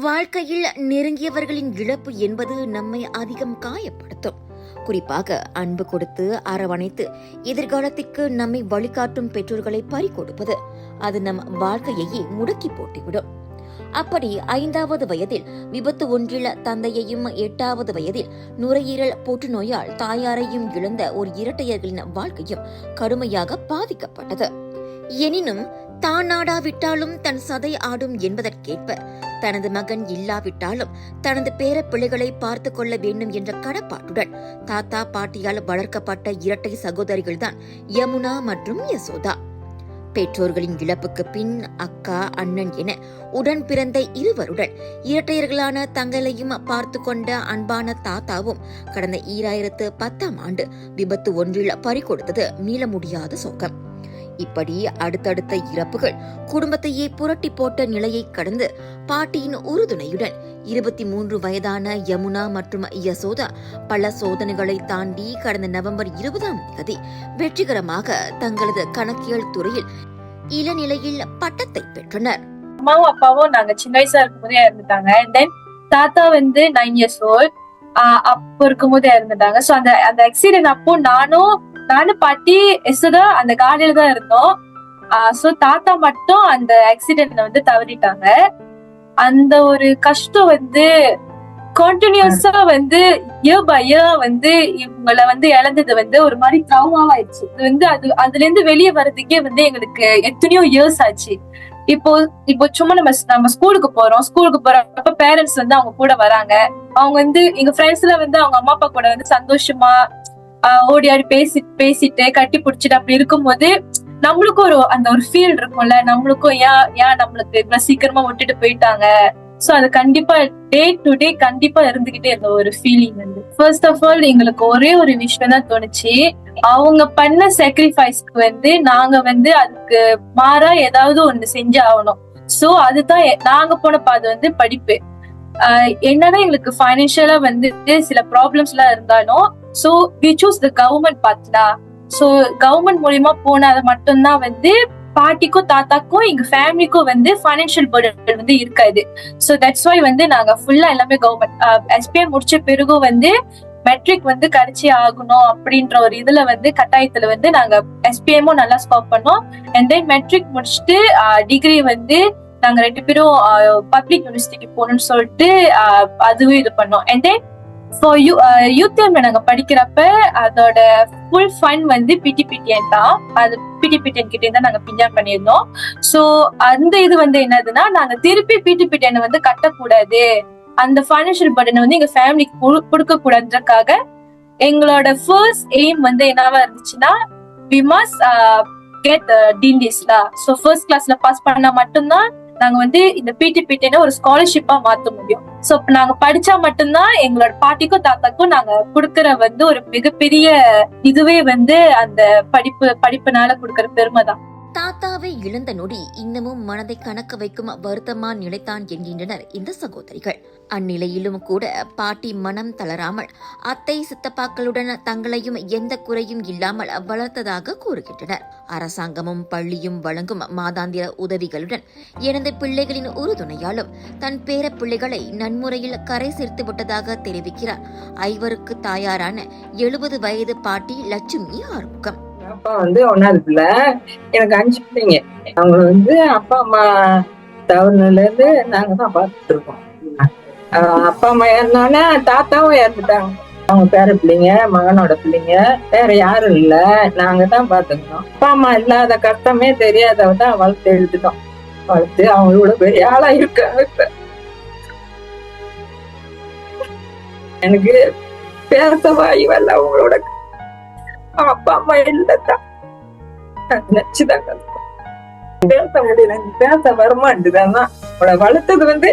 வாழ்க்கையில் நெருங்கியவர்களின் இழப்பு என்பது நம்மை அதிகம் காயப்படுத்தும். குறிப்பாக அன்பு கொடுத்து அரவணைத்து எதிர்காலத்திற்கு நம்மை வழிகாட்டும் பெற்றோர்களை பறிகொடுப்பது அது நம் வாழ்க்கையையே முடக்கி போட்டுவிடும். அப்படி 5வது வயதில் விபத்து ஒன்றில் தந்தையையும் 8வது வயதில் நுரையீரல் புற்றுநோயால் தாயாரையும் இழந்த ஒரு இரட்டையர்களின் வாழ்க்கையும் கடுமையாக பாதிக்கப்பட்டது. எனினும் தான் ஆடாவிட்டாலும் தன் சதை ஆடும் என்பதற்கேற்ப தனது மகன் இல்லாவிட்டாலும் தனது பேர பிள்ளைகளை பார்த்து கொள்ள வேண்டும் என்ற கடப்பாட்டுடன் தாத்தா பாட்டியால் வளர்க்கப்பட்ட இரட்டை சகோதரிகள்தான் யமுனா மற்றும் யசோதா. பெற்றோர்களின் இழப்புக்கு பின் அக்கா அண்ணன் என உடன் பிறந்த இருவருடன் இரட்டையர்களான தங்களையும் பார்த்து கொண்ட அன்பான தாத்தாவும் கடந்த 2010ஆம் ஆண்டு விபத்து ஒன்றில் பறிகொடுத்தது மீள முடியாத சோகம். இப்படி அடுத்தடுத்த இறப்புகள் குடும்பத்தையே புரட்டி போட்ட நிலையை கடந்து பாட்டியின் உறுதுணையுடன் 23 வயதான யமுனா மற்றும் யசோதா பல சோதனைகளை தாண்டி கடந்த நவம்பர் 20ஆம் தேதி வெற்றிகரமாக தங்களது கணக்கியல் துறையில் இளநிலையில் பட்டத்தை பெற்றனர். அம்மாவும் அப்பாவும் நாங்க சின்ன வயசா இருக்கும் போதே இறந்துட்டாங்க. தென் தாத்தா 9 years old அப்போ இருக்கும் போதே இறந்துட்டாங்க. சோ அந்த ஆக்சிடென்ட் அப்போ நானும் பாட்டி யசோதா அந்த காலையில தான் இருந்தோம். சோ தாத்தா மட்டும் அந்த ஆக்சிடென்ட்ல தவறிட்டாங்க. அந்த ஒரு கஷ்டம் கண்டினியூஸா இயர் பை இயர் இவங்களை இழந்தது ஒரு மாதிரி ட்ராமாவாயிடுச்சு. அதுல இருந்து வெளியே வர்றதுக்கே எங்களுக்கு எத்தனையோ இயர்ஸ் ஆச்சு. இப்போ சும்மா நம்ம ஸ்கூலுக்கு போறப்ப பேரண்ட்ஸ் அவங்க கூட வராங்க. அவங்க எங்க ஃப்ரெண்ட்ஸ்ல அவங்க அம்மா அப்பா கூட சந்தோஷமா ஓடி ஆடி பேசிட்டு கட்டி பிடிச்சிட்டு அப்படி இருக்கும்போது நம்மளுக்கும் அந்த ஒரு ஃபீல் இருக்கும்ல, நம்மளுக்கும் ஏன் நம்மளுக்கு இவ்வளவு சீக்கிரமா விட்டுட்டு போயிட்டாங்க. சோ அது கண்டிப்பா டே டு டே கண்டிப்பா இருந்துகிட்டே இருந்த ஒரு ஃபீலிங். ஃபர்ஸ்ட் ஆஃப் ஆல் எங்களுக்கு ஒரே ஒரு விஷயம் தான் தோணுச்சு, அவங்க பண்ண சாக்ரிஃபைஸ்க்கு நாங்க அதுக்கு மாறா ஏதாவது ஒண்ணு செஞ்சு ஆகணும். சோ அதுதான் நாங்க போன பாது படிப்பு. என்னன்னா எங்களுக்கு பைனான்சியலா சில ப்ராப்ளம்ஸ் எல்லாம் இருந்தாலும் so we choose the government பாத்லா. சோ கவர்மெண்ட் மூலியமா போனது மட்டும்தான் பாட்டிக்கும் தாத்தாக்கும் எங்க ஃபேமிலிக்கும் பைனான்சியல் பர்டன் இருக்காது. சோ தட்ஸ் வை நாங்க ஃபுல்லா எல்லாமே கவர்மெண்ட். எஸ்பிஎம் முடிச்ச பிறகும் மெட்ரிக் கிடைச்சே ஆகணும் அப்படின்ற ஒரு இதுல கட்டாயத்துல நாங்க எஸ்பிஎம்மும் நல்லா ஸ்கோர் பண்ணோம். அண்ட் தென் மெட்ரிக் முடிச்சுட்டு டிகிரி நாங்க 2 பேரும் பப்ளிக் யூனிவர்சிட்டிக்கு போகணும்னு சொல்லிட்டு அதுவும் இது பண்ணோம். அண்ட் தென் ஃபார் யூத் நாங்க படிக்கிறப்ப அதோட ஃபுல் ஃபண்ட் பிடிபிடிஎன் தான். அது பிடிபிடிஎன் கிட்டே தான் நாங்க பிஞ்சான் பண்ணியிருந்தோம். சோ அந்த இது என்னதுன்னா நாங்க திருப்பி பிடிபிடிஎன் கட்டக்கூடாது, அந்த பைனான்சியல் பர்டன் எங்க ஃபேமிலிக்கு கொடுக்க கூடாதுன்றதுக்காக எங்களோட ஃபர்ஸ்ட் எய்ம் என்னவா இருந்துச்சுன்னா we must get dean list. So first கிளாஸ்ல பாஸ் பண்ணா மட்டும்தான் நாங்க இந்த பிடிபிடிஎன் ஒரு ஸ்காலர்ஷிப்பா மாத்த முடியும். சோ நாங்க படிச்சா மட்டும்தான் எங்களோட பாட்டிக்கும் தாத்தாக்கும் நாங்க குடுக்கற ஒரு மிகப்பெரிய இதுவே அந்த படிப்புனால குடுக்கற பெருமை தான். தாத்தாவை இழந்த நொடி இன்னமும் மனதை கணக்க வைக்கும் வருத்தமான நிலைத்தான் என்கின்றனர் இந்த சகோதரிகள். அந்நிலையிலும் கூட பாட்டி மனம் தளராமல் அத்தை சித்தப்பாக்களுடன் தங்களையும் எந்த குறையும் இல்லாமல் வளர்த்ததாக கூறுகின்றனர். அரசாங்கமும் பள்ளியும் வழங்கும் மாதாந்திர உதவிகளுடன் எனது பிள்ளைகளின் உறுதுணையாலும் தன் பேர பிள்ளைகளை நன்முறையில் கரை சேர்த்து விட்டதாக தெரிவிக்கிறார் ஐவருக்கு தாயாரான 70 வயது பாட்டி லட்சுமி ஆறுமுகம். அப்பா 1வது பிள்ளை, எனக்கு 5 பிள்ளைங்க. அவங்க அப்பா அம்மா தவறுல இருந்து நாங்க தான் பார்த்துட்டு இருக்கோம். அப்பா அம்மா இறந்தோடனே தாத்தாவும் இறந்துட்டாங்க. அவங்க பேர பிள்ளைங்க, மகனோட பிள்ளைங்க, வேற யாரும் இல்ல, நாங்க தான் பாத்துக்கணும். அப்பா அம்மா இல்லாத கஷ்டமே தெரியாதவதான் வளர்த்து எழுதிட்டோம். வளர்த்து அவங்களோட பெரிய ஆளா இருக்காங்க. இப்ப எனக்கு பேச வாய் வரல அவங்களோட அப்பா அம்மா இல்லதான் நினைச்சுதாங்க பேச முடியல, பேச வரமாட்டுதான். வளர்த்தது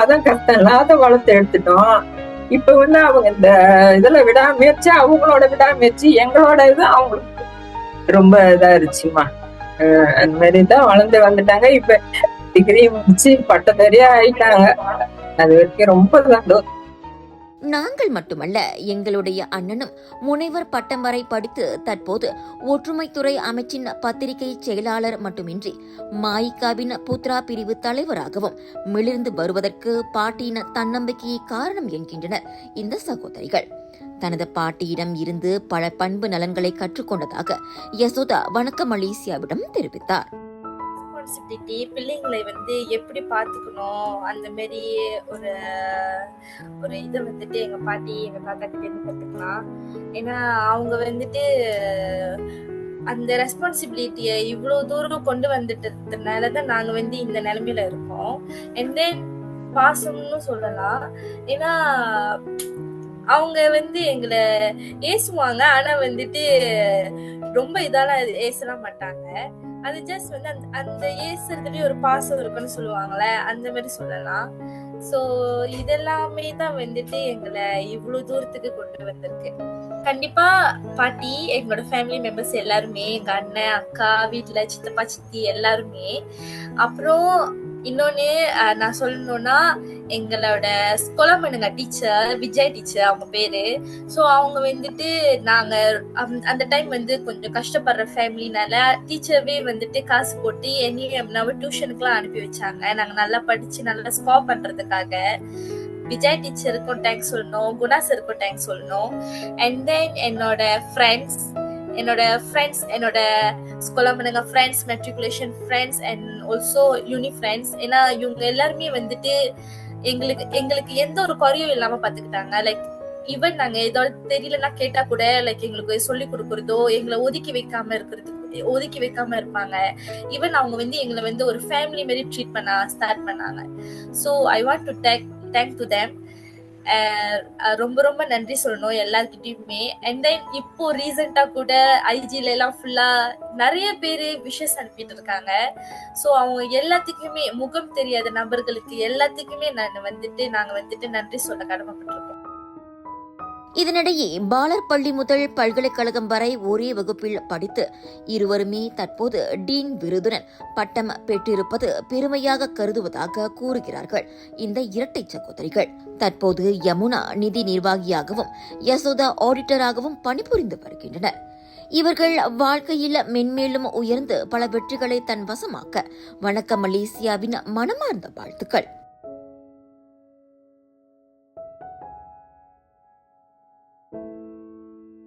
அதான் கஷ்டம் இல்லாத வளர்த்து எடுத்துட்டோம். இப்ப அவங்க இந்த இதுல விடாமுயற்சி, அவங்களோட விடாமுயற்சி, எங்களோட இது அவங்களுக்கு ரொம்ப இதா இருந்துச்சுமா. அந்த மாதிரிதான் வளர்ந்து வந்துட்டாங்க. இப்ப டிகிரி முடிச்சு பட்டதாரியா ஆயிட்டாங்க. அது வரைக்கும் ரொம்ப சந்தோஷம். நாங்கள் மட்டுமல்ல, எங்களுடைய அண்ணனும் முனைவர் பட்டம் வரை படித்து தற்போது ஒற்றுமைத்துறை அமைச்சின் பத்திரிகை செயலாளர் மட்டுமின்றி மாயிகாவின் புத்ரா பிரிவு தலைவராகவும் மிளிர்ந்து வருவதற்கு பாட்டியின் தன்னம்பிக்கையை காரணம் என்கின்றனர் இந்த சகோதரிகள். தனது பாட்டியிடம் இருந்து பல பண்பு நலன்களை கற்றுக்கொண்டதாக யசோதா வணக்கம் மலேசியாவிடம் தெரிவித்தார். ரெஸ்பான்சிபிலிட்டி, பிள்ளைங்களை எப்படி பார்த்துக்கணும், அந்த மாதிரி ஒரு ஒரு இதை எங்க பாட்டி எங்க தாத்தா கிட்ட இருந்து கத்துக்கலாம். ஏன்னா அவங்க அந்த ரெஸ்பான்சிபிலிட்டியை இவ்வளவு தூரம் கொண்டு வந்துட்டதுனாலதான் நாங்க இந்த நிலைமையில இருக்கோம். அண்ட் தென் பாசம்னு சொல்லலாம். ஏன்னா அவங்க எங்களை ஏசுவாங்க, ஆனா ரொம்ப இதெல்லாம் ஏசலாம் மாட்டாங்க. அது ஜஸ்ட் அந்த ஏசுறதுலயே ஒரு பாசம் இருக்குன்னு சொல்லுவாங்கல்ல, அந்த மாதிரி சொல்லலாம். சோ இதெல்லாமே தான் எங்களை இவ்வளவு தூரத்துக்கு கொண்டு வந்திருக்கு. கண்டிப்பா பாட்டி, எங்களோட ஃபேமிலி மெம்பர்ஸ் எல்லாருமே, எங்க அண்ணன், அக்கா, வீட்டுல சித்தப்பா, சித்தி எல்லாருமே. அப்புறம் இன்னொன்னு நான் சொல்லணும்னா, எங்களோட ஸ்கொலமனுங்க டீச்சர், விஜய் டீச்சர் அவங்க பேரு. சோ அவங்க நாங்க அந்த டைம் கொஞ்சம் கஷ்டப்படுற ஃபேமிலினால டீச்சர்வே காசு போட்டு என்னையும் டியூஷனுக்கு எல்லாம் அனுப்பி வச்சாங்க. நாங்க நல்லா படிச்சு நல்லா ஸ்கோர் பண்றதுக்காக. விஜய் டீச்சருக்கும் தேங்க்ஸ் சொல்லணும், குணா சருக்கும் தேங்க்ஸ் சொல்லணும். அண்ட் தென் என்னோட ஃப்ரெண்ட்ஸ், என்னோட ஸ்கொலமனுங்க friends, matriculation friends and also uni friends. ஏன்னா இவங்க எல்லாருமே எங்களுக்கு எந்த ஒரு குறையும் இல்லாம பாத்துக்கிட்டாங்க. லைக் ஈவன் நாங்க ஏதாவது தெரியலன்னா கேட்டா கூட எங்களுக்கு சொல்லி கொடுக்கறதோ, எங்களை ஒதுக்கி வைக்காம இருப்பாங்க. ஈவன் அவங்க எங்களை ஒரு ஃபேமிலி மாதிரி ட்ரீட் பண்ண ஸ்டார்ட் பண்ணாங்க. So I want to thank to them. ரொம்ப ரொம்ப நன்றி சொல்லணும் எல்லார்கிட்டயுமே. அண்ட் தென் இப்போ ரீசெண்டா கூட ஐஜில எல்லாம் ஃபுல்லா நிறைய பேரு விஷஸ் அனுப்பிட்டு இருக்காங்க. சோ அவங்க எல்லாத்துக்குமே, முகம் தெரியாத நபர்களுக்கு எல்லாத்துக்குமே நாங்க நன்றி சொல்ல கடமைப்பட்டிருக்கோம். இதனிடையே பாலர் பள்ளி முதல் பல்கலைக்கழகம் வரை ஒரே வகுப்பில் படித்து இருவருமே தற்போது டீன் விருதுடன் பட்டம் பெற்றிருப்பது பெருமையாக கருதுவதாக கூறுகிறார்கள் இந்த இரட்டை சகோதரிகள். தற்போது யமுனா நிதி நிர்வாகியாகவும் யசோதா ஆடிட்டராகவும் பணிபுரிந்து வருகின்றனர். இவர்கள் வாழ்க்கையில் மென்மேலும் உயர்ந்து பல வெற்றிகளை தன் வசமாக்க வணக்கம் மலேசியாவின் மனமார்ந்த வாழ்த்துக்கள்.